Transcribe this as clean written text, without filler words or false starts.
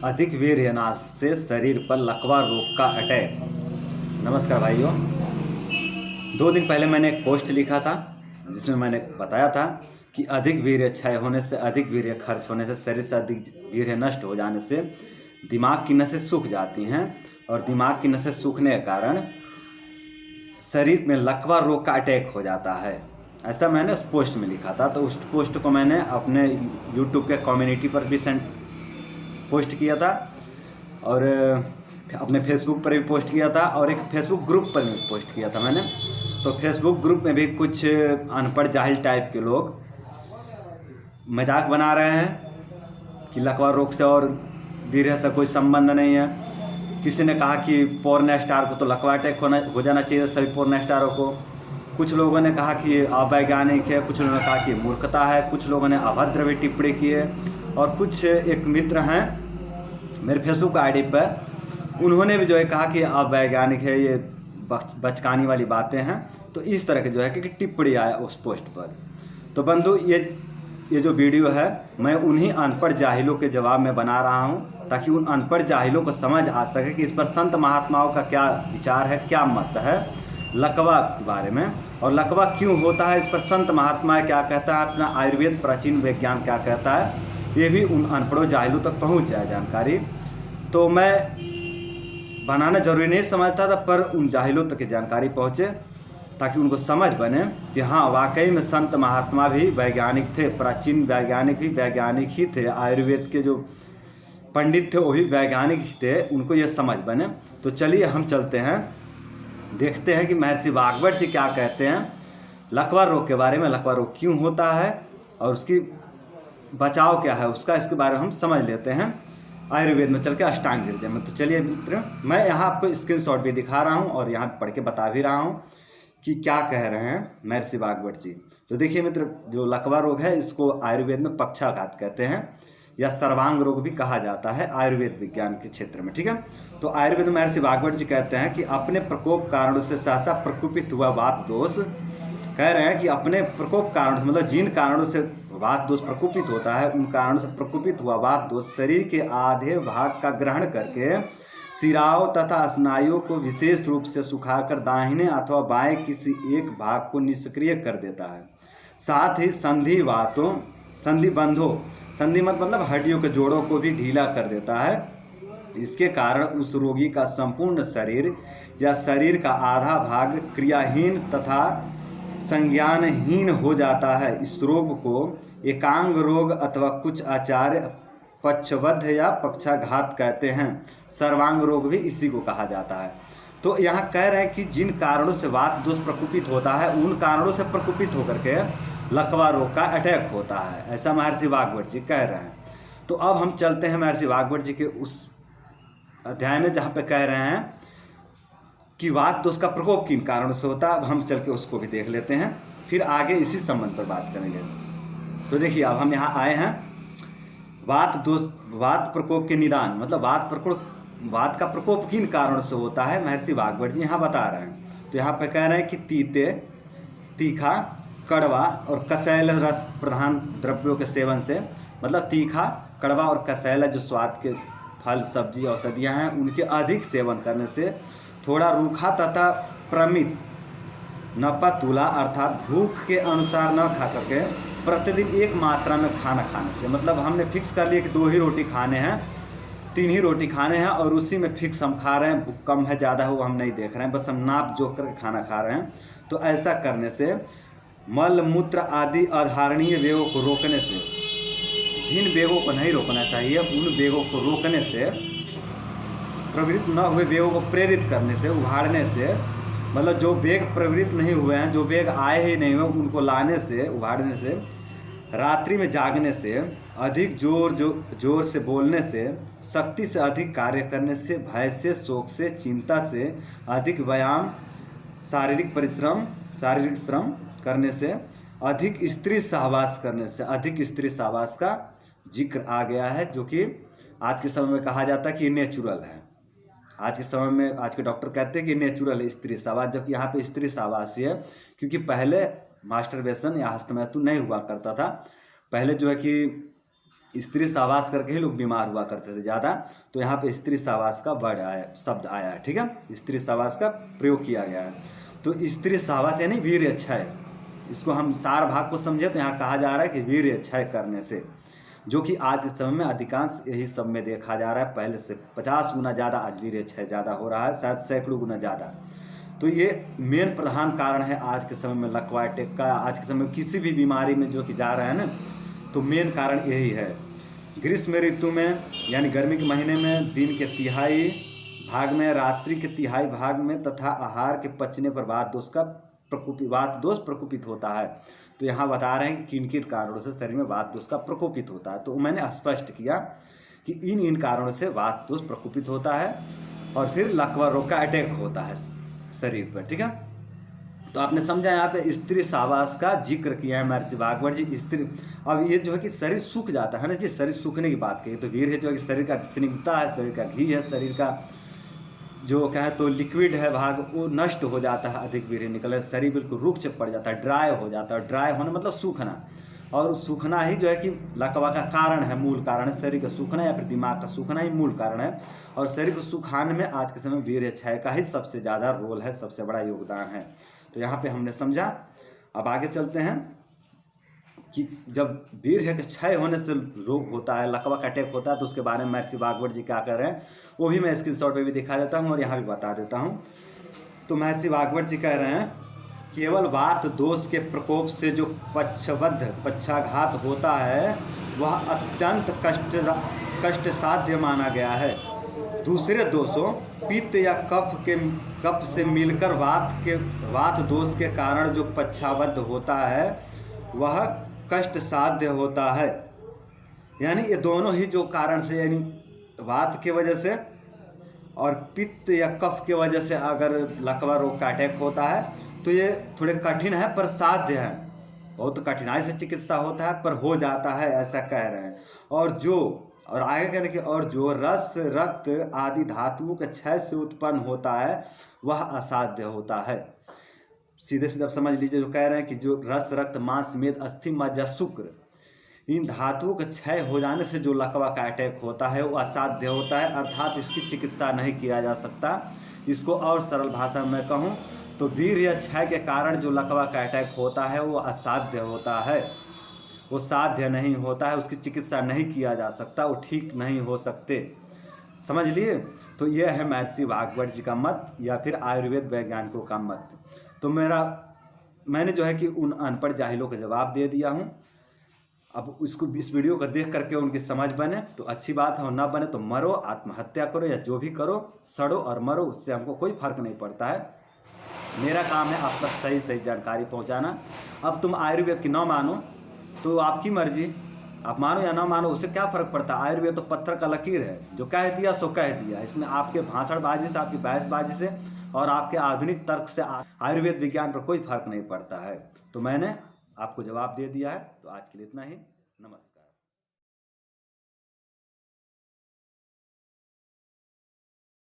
अधिक वीर्यनाश से शरीर पर लकवा रोग का अटैक। नमस्कार भाइयों, 2 दिन पहले मैंने एक पोस्ट लिखा था जिसमें मैंने बताया था कि अधिक वीर्य क्षय होने से, अधिक वीर्य खर्च होने से, शरीर से अधिक वीर्य नष्ट हो जाने से दिमाग की नसें सूख जाती हैं और दिमाग की नसें सूखने के कारण शरीर में लकवा रोग का अटैक हो जाता है। ऐसा मैंने उस पोस्ट में लिखा था। तो उस पोस्ट को मैंने अपने यूट्यूब के कम्युनिटी पर भी पोस्ट किया था और अपने फेसबुक पर भी पोस्ट किया था और एक फेसबुक ग्रुप पर भी पोस्ट किया था मैंने। तो फेसबुक ग्रुप में भी कुछ अनपढ़ जाहिल टाइप के लोग मजाक बना रहे हैं कि लकवा रोग से और वीर्य से कोई संबंध नहीं है। किसी ने कहा कि पोर्न स्टार को तो लकवा अटैक हो जाना चाहिए, सभी पोर्न स्टारों को। कुछ लोगों ने कहा कि अवैज्ञानिक है, कुछ लोगों ने कहा कि मूर्खता है, कुछ लोगों ने अभद्र भी टिप्पणी की है और कुछ एक मित्र हैं मेरे फेसबुक आईडी पर, उन्होंने भी जो है कहा कि अवैज्ञानिक है, ये बचकानी वाली बातें हैं। तो इस तरह के जो है कि टिप्पणी आया उस पोस्ट पर। तो बंधु, ये जो वीडियो है मैं उन्हीं अनपढ़ जाहिलों के जवाब में बना रहा हूँ ताकि उन अनपढ़ जाहिलों को समझ आ सके कि इस पर संत महात्माओं का क्या विचार है, क्या मत है लकवा के बारे में, और लकवा क्यों होता है, इस पर संत महात्मा क्या कहता है, अपना आयुर्वेद प्राचीन विज्ञान क्या कहता है, ये भी उन अनपढ़ों जाहिलों तक पहुँच जाए जानकारी। तो मैं बनाना जरूरी नहीं समझता था, पर उन जाहिलों तक की जानकारी पहुँचे ताकि उनको समझ बने कि हाँ, वाकई में संत महात्मा भी वैज्ञानिक थे, प्राचीन वैज्ञानिक भी वैज्ञानिक ही थे, आयुर्वेद के जो पंडित थे वो भी वैज्ञानिक ही थे, उनको ये समझ बने। तो चलिए हम चलते हैं, देखते हैं कि महर्षि वाग्भट जी क्या कहते हैं लकवा रोग के बारे में, लकवा रोग क्यों होता है और उसकी बचाव क्या है उसका, इसके बारे में हम समझ लेते हैं आयुर्वेद में चल के, अष्टांग हृदय में। तो चलिए मित्र, मैं यहाँ आपको स्क्रीनशॉट भी दिखा रहा हूँ और यहाँ पढ़ के बता भी रहा हूँ कि क्या कह रहे हैं महर्षि वाग्भट जी। तो देखिए मित्र, जो लकवा रोग है इसको आयुर्वेद में पक्षाघात कहते हैं या सर्वांग रोग भी कहा जाता है आयुर्वेद विज्ञान के क्षेत्र में, ठीक है। तो आयुर्वेद में महर्षि वाग्भट जी कहते हैं कि अपने प्रकोप कारणों से सहसा प्रकोपित हुआ वात दोष, कह रहे हैं कि अपने प्रकोप कारणों से, मतलब जिन कारणों से वात दोष प्रकोपित होता है उन कारणों से प्रकोपित हुआ वात दोष शरीर के आधे भाग का ग्रहण करके सिराओं तथा स्नायुओं को विशेष रूप से सुखाकर दाहिने अथवा बाएं किसी एक भाग को निष्क्रिय कर देता है। साथ ही संधि वातों, संधि बंधों, संधि मतलब हड्डियों के जोड़ों को भी ढीला कर देता है। इसके कारण उस रोगी का संपूर्ण शरीर या शरीर का आधा भाग क्रियाहीन तथा संज्ञानहीन हो जाता है। इस रोग को एकांग रोग अथवा कुछ आचार्य पक्षवध या पक्षाघात कहते हैं। सर्वांग रोग भी इसी को कहा जाता है। तो यहाँ कह रहे हैं कि जिन कारणों से वात दोष प्रकोपित होता है उन कारणों से प्रकोपित होकर के लकवा रोग का अटैक होता है, ऐसा महर्षि वाग्भट जी कह रहे हैं। तो अब हम चलते हैं महर्षि वाग्भट जी के उस अध्याय में जहाँ पे कह रहे हैं कि वात दोष का प्रकोप किन कारणों से होता है। अब हम चल के उसको भी देख लेते हैं, फिर आगे इसी संबंध पर बात करेंगे। तो देखिए, अब हम यहाँ आए हैं वात दोष, वात प्रकोप के निदान, मतलब वात का प्रकोप किन कारणों से होता है महर्षि वाग्भट जी यहाँ बता रहे हैं। तो यहाँ पे कह रहे हैं कि तीते, तीखा, कड़वा और कसैल रस प्रधान द्रव्यों के सेवन से, मतलब तीखा, कड़वा और कसैला जो स्वाद के फल, सब्जी, औषधियाँ हैं उनके अधिक सेवन करने से, थोड़ा रूखा तथा प्रमित नपतुला अर्थात भूख के अनुसार न खा करके प्रतिदिन एक मात्रा में खाना खाने से, मतलब हमने फिक्स कर लिया कि 2 ही रोटी खाने हैं, 3 ही रोटी खाने हैं और उसी में फिक्स हम खा रहे हैं, भूख कम है ज़्यादा है वो हम नहीं देख रहे हैं, बस हम नाप जोख करके खाना खा रहे हैं। तो ऐसा करने से मल मूत्र आदि अधारणीय वेगों को रोकने से, जिन वेगों को नहीं रोकना चाहिए उन वेगों को रोकने से, प्रवृत्त न हुए वेगों को प्रेरित करने से, उभारने से, मतलब जो वेग प्रवृत्त नहीं हुए हैं, जो वेग आए ही नहीं हुए उनको लाने से, उभारने से, रात्रि में जागने से, अधिक जोर से बोलने से, शक्ति से अधिक कार्य करने से, भय से, शोक से, चिंता से, अधिक व्यायाम, शारीरिक परिश्रम, शारीरिक श्रम करने से, अधिक स्त्री सहवास करने से, अधिक स्त्री सहवास का जिक्र आ गया है, जो कि आज के समय में कहा जाता है कि नेचुरल है। आज के समय में आज के डॉक्टर कहते हैं कि नेचुरल है स्त्री सहवास, जबकि यहाँ पे स्त्री सहवास ही है, क्योंकि पहले मास्टरबेशन या हस्तमैथुन नहीं हुआ करता था। पहले जो है कि स्त्री सहवास करके ही लोग बीमार हुआ करते थे ज़्यादा, तो यहाँ पे स्त्री सहवास का वर्ड आया, शब्द आया है, ठीक है, स्त्री सहवास का प्रयोग किया गया है। तो स्त्री सहवास यानी वीर्य क्षय, इसको हम सार भाग को समझे तो यहाँ कहा जा रहा है कि वीर्य क्षय करने से, जो कि आज के समय में अधिकांश यही सब में देखा जा रहा है। पहले से 50 गुना ज़्यादा आज वीर्य क्षय ज़्यादा हो रहा है, शायद सैकड़ों गुना ज़्यादा। तो ये मेन प्रधान कारण है आज के समय में लकवा अटैक का। आज के समय में किसी भी बीमारी में जो कि जा रहा है ना, तो मेन कारण यही है। ग्रीष्म ऋतु में यानी गर्मी के महीने में दिन के तिहाई भाग में, रात्रि के तिहाई भाग में तथा आहार के पचने पर वात दोष प्रकोपित होता है। तो यहाँ बता रहे हैं कि किन किन कारणों से शरीर में वात दोष का प्रकोपित होता है। तो मैंने स्पष्ट किया कि इन कारणों से वात दोष प्रकोपित होता है और फिर लकवा रोग का अटैक होता है शरीर पर, ठीक है। तो आपने समझा यहाँ पे स्त्री सहवास का जिक्र किया है महर्षि भागवत जी। स्त्री, अब ये जो है कि शरीर सूख जाता है ना जी, शरीर सूखने की बात कही तो वीर्य जो है कि शरीर का स्निग्धता है, शरीर का घी है, शरीर का जो कहे तो लिक्विड है भाग, वो नष्ट हो जाता है, अधिक वीर्य निकले, शरीर बिल्कुल रुक्ष पड़ जाता है, ड्राई हो जाता है। ड्राई होना मतलब सूखना, और सूखना ही जो है कि लकवा का कारण है, मूल कारण है। शरीर का सूखना या फिर दिमाग का सूखना ही मूल कारण है। और शरीर को सुखाने में आज के समय वीर्य क्षय का ही सबसे ज़्यादा रोल है, सबसे बड़ा योगदान है। तो यहाँ पे हमने समझा। अब आगे चलते हैं कि जब वीर्य के क्षय होने से रोग होता है, लकवा का अटैक होता है, तो उसके बारे में महर्षि भागवत जी क्या कर रहे हैं वो भी मैं स्क्रीनशॉट पे भी दिखा देता हूँ और यहाँ भी बता देता हूँ। तो महर्षि भागवत जी कह रहे हैं, केवल वात दोष के प्रकोप से जो पक्षाघात होता है वह अत्यंत कष्ट साध्य माना गया है। दूसरे दोषों पित्त या कफ से मिलकर वात दोष के कारण जो पक्षाबद्ध होता है वह कष्ट साध्य होता है। यानी ये दोनों ही जो कारण से, यानी वात के वजह से और पित्त या कफ के वजह से अगर लकवा रोग का अटैक होता है तो ये थोड़े कठिन है पर साध्य है। बहुत कठिनाई से चिकित्सा होता है पर हो जाता है, ऐसा कह रहे हैं। और आगे कहने के, और जो रस रक्त आदि धातुओं के क्षय से उत्पन्न होता है वह असाध्य होता है। सीधे सीधे समझ लीजिए, जो कह रहे हैं कि जो रस रक्त मांस मेद अस्थि मज्जा शुक्र, इन धातुओं के क्षय हो जाने से जो लकवा का अटैक होता है वो असाध्य होता है, अर्थात इसकी चिकित्सा नहीं किया जा सकता। इसको और सरल भाषा में कहूँ तो वीर्य क्षय के कारण जो लकवा का अटैक होता है वो असाध्य होता है, वो साध्य नहीं होता है, उसकी चिकित्सा नहीं किया जा सकता, वो ठीक नहीं हो सकते। समझ लिए। तो यह है महर्षि भागवत जी का मत या फिर आयुर्वेद वैज्ञानिकों का मत। तो मैंने जो है कि उन अनपढ़ जाहिलों का जवाब दे दिया हूँ। अब इस वीडियो को देख करके उनकी समझ बने तो अच्छी बात है, और ना बने तो मरो, आत्महत्या करो या जो भी करो, सड़ो और मरो, उससे हमको कोई फर्क नहीं पड़ता है। मेरा काम है आप तक सही सही जानकारी पहुँचाना। अब तुम आयुर्वेद की ना मानो तो आपकी मर्जी, आप मानो या ना मानो, उससे क्या फ़र्क पड़ता है। आयुर्वेद तो पत्थर का लकीर है, जो कह दिया सो कह दिया। इसमें आपके भाषणबाजी से, आपकी बहसबाजी से और आपके आधुनिक तर्क से आयुर्वेद विज्ञान पर कोई फर्क नहीं पड़ता है। तो मैंने आपको जवाब दे दिया है। तो आज के लिए इतना ही। नमस्कार।